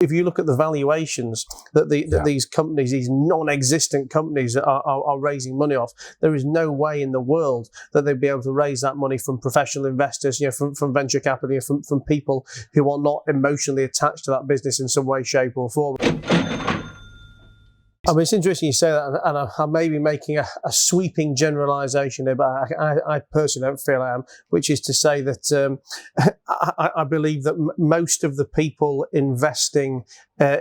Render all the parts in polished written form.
If you look at the valuations that these companies, these non-existent companies are raising money off, there is no way in the world that they'd be able to raise that money from professional investors, from venture capital, from people who are not emotionally attached to that business in some way, shape or form. I mean, it's interesting you say that, and I may be making a sweeping generalisation here, but I personally don't feel I am, which is to say that I believe that most of the people investing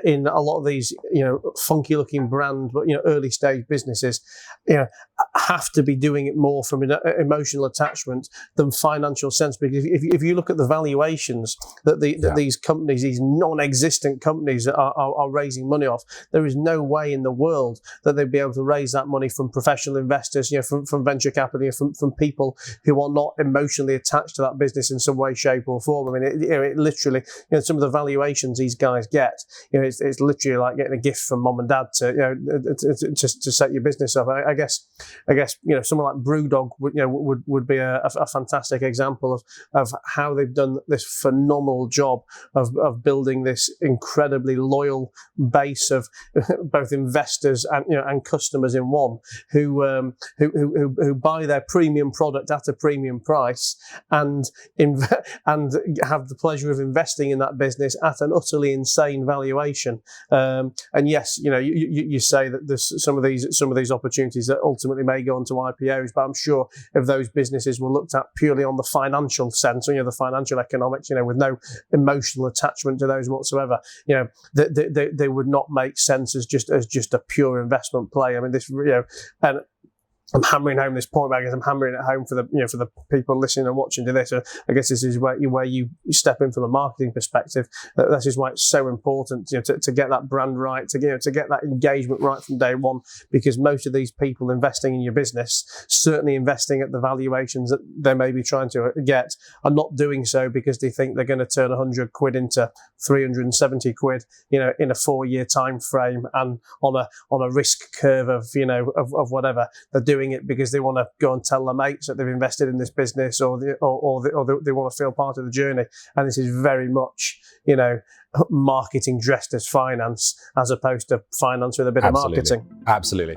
in a lot of these, funky-looking brand, but early stage businesses, have to be doing it more from an emotional attachment than financial sense. Because if you look at the valuations that these companies, these non-existent companies are raising money off, there is no way in the world that they'd be able to raise that money from professional investors, from venture capital, from people who are not emotionally attached to that business in some way, shape or form. I mean, it literally, some of the valuations these guys get, it's literally like getting a gift from mom and dad to set your business up. I guess someone like Brewdog would be a fantastic example of how they've done this phenomenal job of building this incredibly loyal base of both investors and customers in one, who buy their premium product at a premium price and have the pleasure of investing in that business at an utterly insane valuation. And yes, you say that there's some of these opportunities that ultimately may go into IPOs, but I'm sure if those businesses were looked at purely on the financial sense, the financial economics, with no emotional attachment to those whatsoever, they would not make sense as just a pure investment play. I mean, this, and I'm hammering home this point, but I guess I'm hammering it home for the people listening and watching to this. I guess this is where you step in from a marketing perspective. This is why it's so important, to get that brand right, to get that engagement right from day one. Because most of these people investing in your business, certainly investing at the valuations that they may be trying to get, are not doing so because they think they're going to turn 100 quid into 370 quid, in a 4-year time frame, and on a risk curve of whatever. They're doing it because they want to go and tell their mates that they've invested in this business, or they want to feel part of the journey. And this is very much, marketing dressed as finance, as opposed to finance with a bit of marketing. Absolutely.